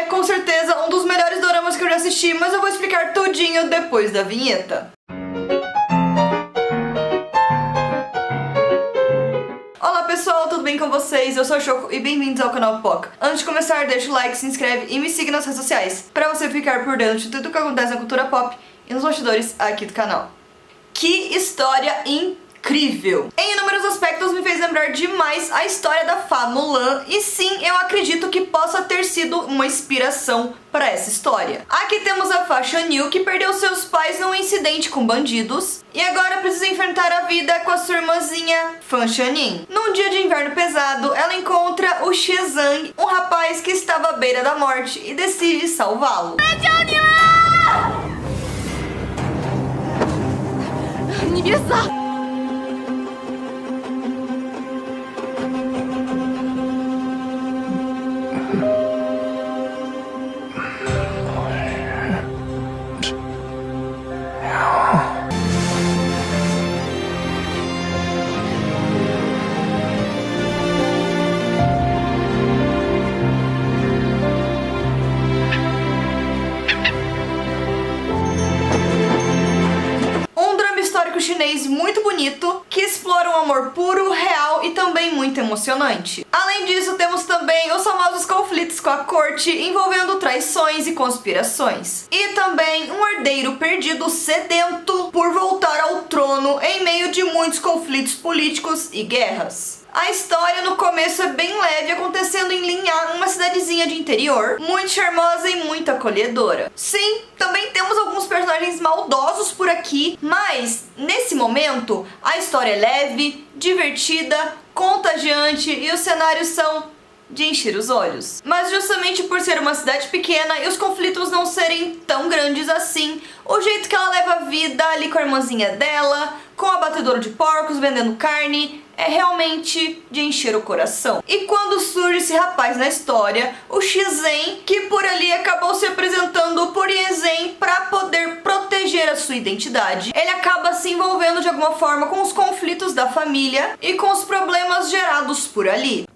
com certeza um dos melhores doramas que eu já assisti, mas eu vou explicar tudinho depois da vinheta. Olá pessoal, tudo bem com vocês? Eu sou a Choco e bem-vindos ao canal Poca. Antes de começar, deixa o like, se inscreve e me siga nas redes sociais pra você ficar por dentro de tudo que acontece na cultura pop e nos bastidores aqui do canal. Que história incrível! Em inúmeros aspectos me fez lembrar demais a história da Fá Mulan e sim, eu acredito que possa ter sido uma inspiração para essa história. Aqui temos a Fá Chanyu, que perdeu seus pais num incidente com bandidos e agora precisa enfrentar a vida com a sua irmãzinha Fan Shanin. Num dia de inverno pesado, ela encontra o Shizang, um rapaz que estava à beira da morte, e decide salvá-lo. Chinês muito bonito, que explora um amor puro, real e também muito emocionante. Além disso, temos também os famosos conflitos com a corte, envolvendo traições e conspirações. E também um herdeiro perdido sedento por voltar ao trono em meio de muitos conflitos políticos e guerras. A história no começo é bem leve, acontecendo em Linhá, uma cidadezinha de interior, muito charmosa e muito acolhedora. Sim, também temos alguns personagens maldosos por aqui, mas nesse momento a história é leve, divertida, contagiante e os cenários são de encher os olhos. Mas justamente por ser uma cidade pequena e os conflitos não serem tão grandes assim, o jeito que ela leva a vida ali com a irmãzinha dela, com o abatedouro de porcos vendendo carne, é realmente de encher o coração. E quando surge esse rapaz na história, o Shizhen, que por ali acabou se apresentando por Yezhen para poder proteger a sua identidade, ele acaba se envolvendo de alguma forma com os conflitos da família e com os problemas gerados por ali.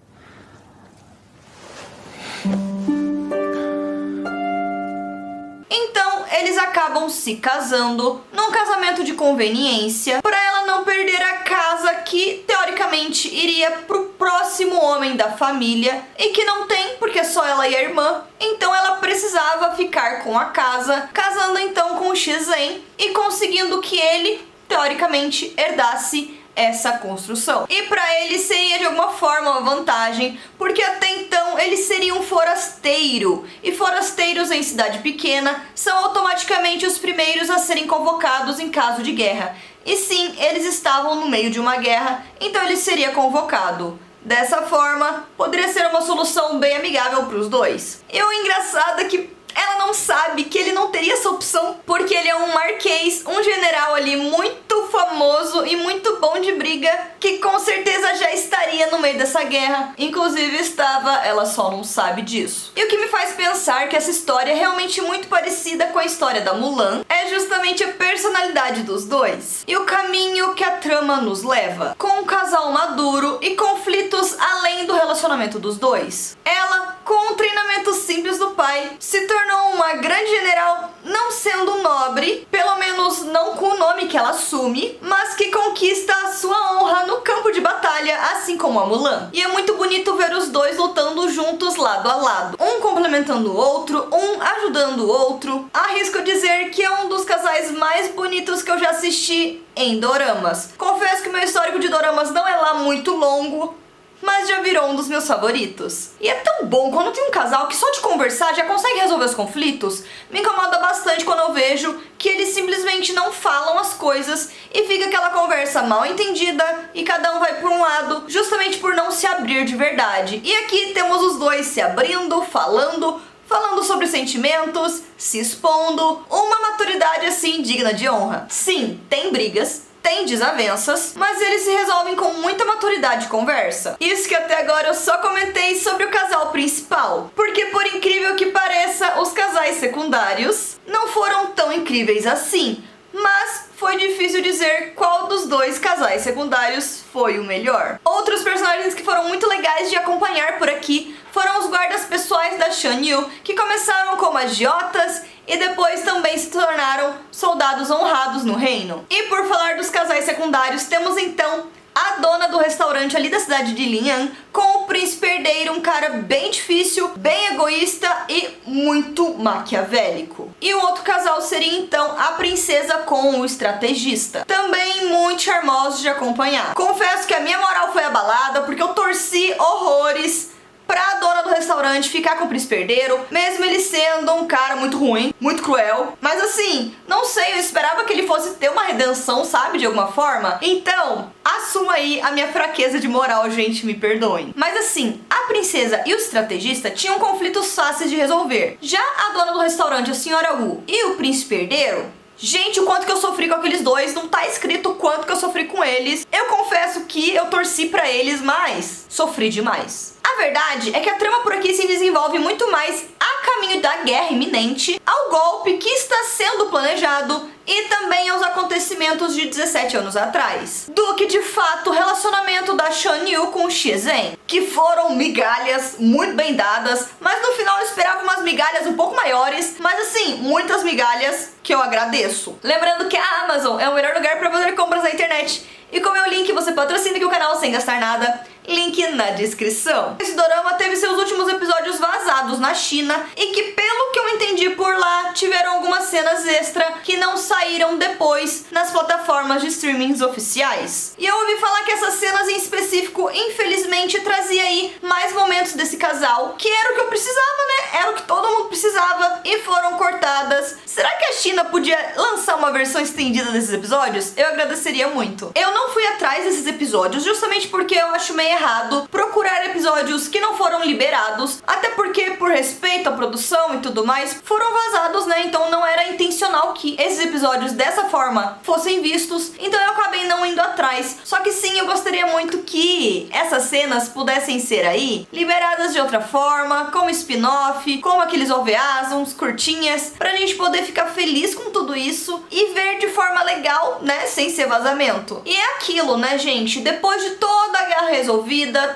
Então, eles acabam se casando num casamento de conveniência para ela não perder a casa que, teoricamente, iria pro próximo homem da família e que não tem, porque é só ela e a irmã. Então ela precisava ficar com a casa, casando então com o Shizhen e conseguindo que ele, teoricamente, herdasse essa construção. E para ele seria de alguma forma uma vantagem, porque até então ele seria um forasteiro, e forasteiros em cidade pequena são automaticamente os primeiros a serem convocados em caso de guerra. E sim, eles estavam no meio de uma guerra, então ele seria convocado. Dessa forma, poderia ser uma solução bem amigável para os dois. E o engraçado é que ela não sabe que ele não teria essa opção, porque ele é um marquês, um general ali muito famoso e muito bom de briga, que com certeza já estaria no meio dessa guerra. Inclusive estava, ela só não sabe disso. E o que me faz pensar que essa história é realmente muito parecida com a história da Mulan é justamente a personalidade dos dois e o caminho que a trama nos leva, com um casal maduro e conflitos além do relacionamento dos dois. Ela, com um treinamento simples do pai, se tornou uma grande general, não sendo nobre, pelo menos não com o nome que ela assume, mas que conquista a sua honra no campo de batalha, assim como a Mulan. E é muito bonito ver os dois lutando juntos lado a lado, um complementando o outro, um ajudando o outro. Arrisco dizer que é um dos casais mais bonitos que eu já assisti em doramas. Confesso que meu histórico de doramas não é lá muito longo, mas já virou um dos meus favoritos. E é tão bom quando tem um casal que só de conversar já consegue resolver os conflitos. Me incomoda bastante quando eu vejo que eles simplesmente não falam as coisas e fica aquela conversa mal entendida e cada um vai por um lado, justamente por não se abrir de verdade. E aqui temos os dois se abrindo, falando sobre sentimentos, se expondo, uma maturidade assim digna de honra. Sim, tem brigas, tem desavenças, mas eles se resolvem com muita maturidade e conversa. Isso que até agora eu só comentei sobre o casal principal, porque por incrível que pareça, os casais secundários não foram tão incríveis assim, mas foi difícil dizer qual dos dois casais secundários foi o melhor. Outros personagens que foram muito legais de acompanhar por aqui foram os guardas pessoais da Shan Yu, que começaram como agiotas e depois também se tornaram soldados honrados no reino. E por falar dos casais secundários, temos então a dona do restaurante ali da cidade de Linhan com o príncipe herdeiro, um cara bem difícil, bem egoísta e muito maquiavélico. E o outro casal seria então a princesa com o estrategista, também muito charmosos de acompanhar. Confesso que a minha moral foi abalada porque eu torci horrores pra dona do restaurante ficar com o príncipe herdeiro, mesmo ele sendo um cara muito ruim, muito cruel. Mas assim, não sei, eu esperava que ele fosse ter uma redenção, sabe, de alguma forma. Então, assuma aí a minha fraqueza de moral, gente, me perdoem. Mas assim, a princesa e o estrategista tinham conflitos fáceis de resolver. Já a dona do restaurante, a senhora Wu, e o príncipe herdeiro, gente, o quanto que eu sofri com aqueles dois, não tá escrito o quanto que eu sofri com eles. Eu confesso que eu torci pra eles, mas sofri demais. A verdade é que a trama por aqui se desenvolve muito mais a caminho da guerra iminente, ao golpe que está sendo planejado e também aos acontecimentos de 17 anos atrás, do que de fato o relacionamento da Shan Yu com o Xie Zhen, que foram migalhas muito bem dadas, mas no final eu esperava umas migalhas um pouco maiores, mas assim, muitas migalhas que eu agradeço. Lembrando que a Amazon é o melhor lugar para fazer compras na internet, e com o meu link você patrocina aqui o canal sem gastar nada. Link na descrição. Esse dorama teve seus últimos episódios vazados na China e que, pelo que eu entendi por lá, tiveram algumas cenas extra que não saíram depois nas plataformas de streamings oficiais. E eu ouvi falar que essas cenas em específico, infelizmente, trazia aí mais momentos desse casal, que era o que eu precisava, né? Era o que todo mundo precisava e foram cortadas. Será que a China podia lançar uma versão estendida desses episódios? Eu agradeceria muito. Eu não fui atrás desses episódios justamente porque eu acho meio errado procurar episódios que não foram liberados, até porque por respeito à produção e tudo mais, foram vazados, né? Então não era intencional que esses episódios dessa forma fossem vistos, então eu acabei não indo atrás. Só que sim, eu gostaria muito que essas cenas pudessem ser aí liberadas de outra forma, como spin-off, como aqueles OVAs, uns curtinhas, pra gente poder ficar feliz com tudo isso e ver de forma legal, né? Sem ser vazamento. E é aquilo, né, gente? Depois de toda a guerra resolvida,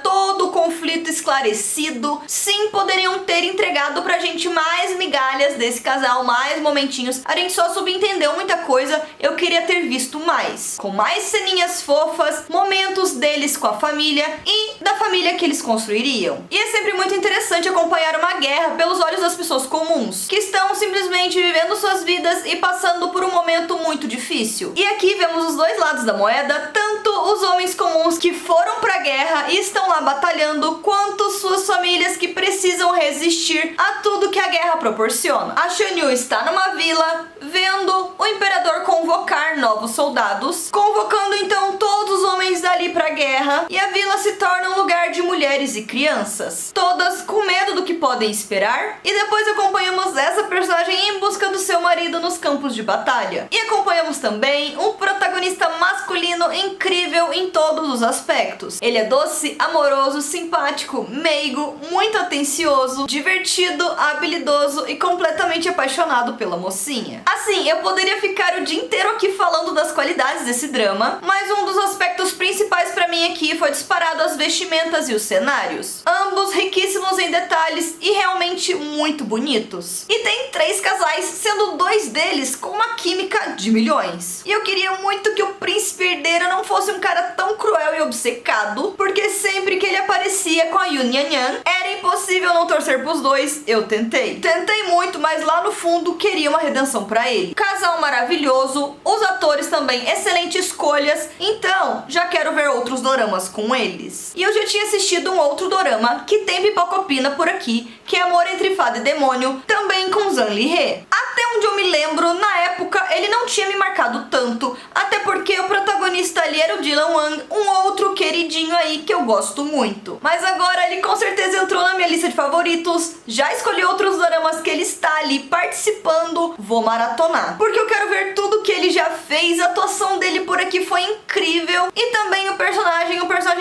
todo o conflito esclarecido, sim, poderiam ter entregado pra gente mais migalhas desse casal, mais momentinhos. A gente só subentendeu muita coisa, eu queria ter visto mais. Com mais ceninhas fofas, momentos deles com a família e da família que eles construiriam. E é sempre muito interessante acompanhar uma guerra pelos olhos das pessoas comuns, que estão simplesmente vivendo suas vidas e passando por um momento muito difícil. E aqui vemos os dois lados da moeda, tanto os homens comuns que foram pra guerra e estão lá batalhando, quanto suas famílias que precisam resistir a tudo que a guerra proporciona. A Shan Yu está numa vila, vendo o imperador convocar novos soldados, convocando então todos os homens dali pra guerra, e a vila se torna um lugar de mulheres e crianças, todas com medo do que podem esperar. E depois acompanhamos essa personagem em busca do seu marido nos campos de batalha. E acompanhamos também um protagonista masculino incrível em todos os aspectos. Ele é doce, amoroso, simpático, meigo, muito atencioso, divertido, habilidoso e completamente apaixonado pela mocinha. Assim, eu poderia ficar o dia inteiro aqui falando das qualidades desse drama, mas um dos aspectos principais pra mim aqui foi disparado as vestimentas e os cenários. Ambos riquíssimos em detalhes e realmente muito bonitos. E tem 3 casais, sendo 2 deles com uma química de milhões. E eu queria muito que o príncipe herdeiro não fosse um cara tão cruel e obcecado, porque sempre que ele aparecia com a Yu Nhanhan, era impossível não torcer pros dois. Eu tentei muito, mas lá no fundo queria uma redenção pra ele. Casal maravilhoso, os atores também excelentes escolhas, então já quero ver outros doramas com eles. E eu já tinha assistido um outro dorama que tem pipocopina por aqui, que é Amor entre Fada e Demônio, também com Zhang Lihe. Até onde eu me lembro, na época ele não tinha me marcado tanto, até porque o protagonista ali era o Dylan Wang, um outro queridinho aí que eu gosto muito. Mas agora ele com certeza entrou na minha lista de favoritos, já escolhi outros doramas que ele está ali participando, vou maratonar, porque eu quero ver tudo que ele já fez. A atuação dele por aqui foi incrível e também um personagem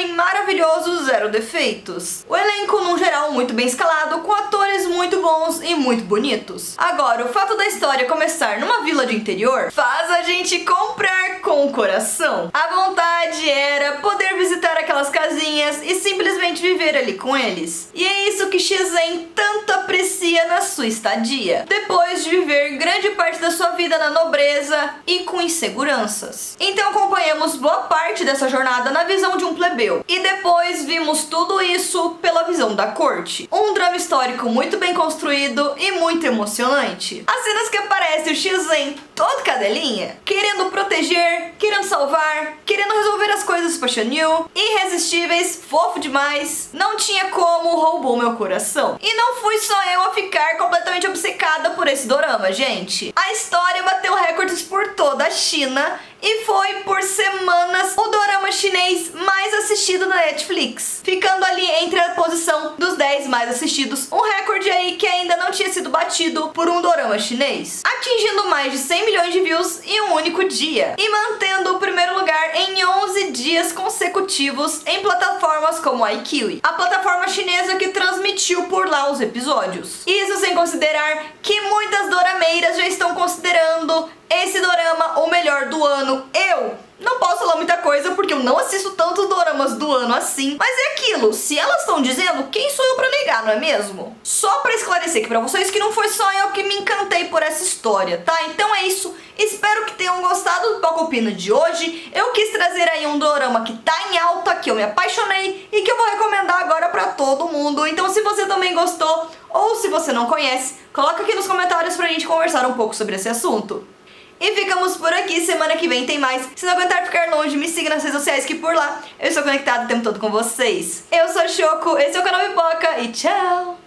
maravilhoso, zero defeitos. O elenco, num geral, muito bem escalado, com atores muito bons e muito bonitos. Agora, o fato da história começar numa vila de interior faz a gente comprar com o coração. A vontade era poder visitar aquelas casinhas e simplesmente viver ali com eles. E é isso que Shizen tanto aprecia na sua estadia, depois de viver grande parte da sua vida na nobreza e com inseguranças. Então acompanhamos boa parte dessa jornada na visão de um plebeu, e depois vimos tudo isso pela visão da corte. Um drama histórico muito bem construído e muito emocionante. As cenas que aparece o Shizen todo cadelinha, querendo proteger, querendo salvar, querendo resolver as coisas pra Shanyu, irresistíveis, fofo demais, não tinha como, roubou meu coração. E não fui só eu a ficar completamente obcecada por esse dorama, gente. A história bateu recordes por toda a China e foi por semanas o dorama chinês mais assistido na Netflix, ficando ali entre a posição dos 10 mais assistidos, um recorde aí que ainda não tinha sido batido por um dorama chinês, atingindo mais de 100 milhões de views em um único dia e mantendo o primeiro lugar em 11 dias consecutivos em plataformas como a iQiwi, a plataforma chinesa que transmitiu por lá os episódios. Isso sem considerar que muitas dorameiras já estão considerando esse dorama o melhor do ano. Eu não posso falar muita coisa porque eu não assisto tantos doramas do ano assim, mas é aquilo, se elas estão dizendo, quem sou eu pra negar, não é mesmo? Só pra esclarecer aqui pra vocês que não foi só eu que me encantei por essa história, tá? Então é isso, espero que tenham gostado do Poco Opina de hoje. Eu quis trazer aí um dorama que tá em alta, que eu me apaixonei e que eu vou recomendar agora pra todo mundo. Então se você também gostou, ou se você não conhece, coloca aqui nos comentários pra gente conversar um pouco sobre esse assunto. E ficamos por aqui, semana que vem tem mais. Se não aguentar ficar longe, me siga nas redes sociais que por lá eu estou conectado o tempo todo com vocês. Eu sou a Choco, esse é o canal Pipoca e tchau!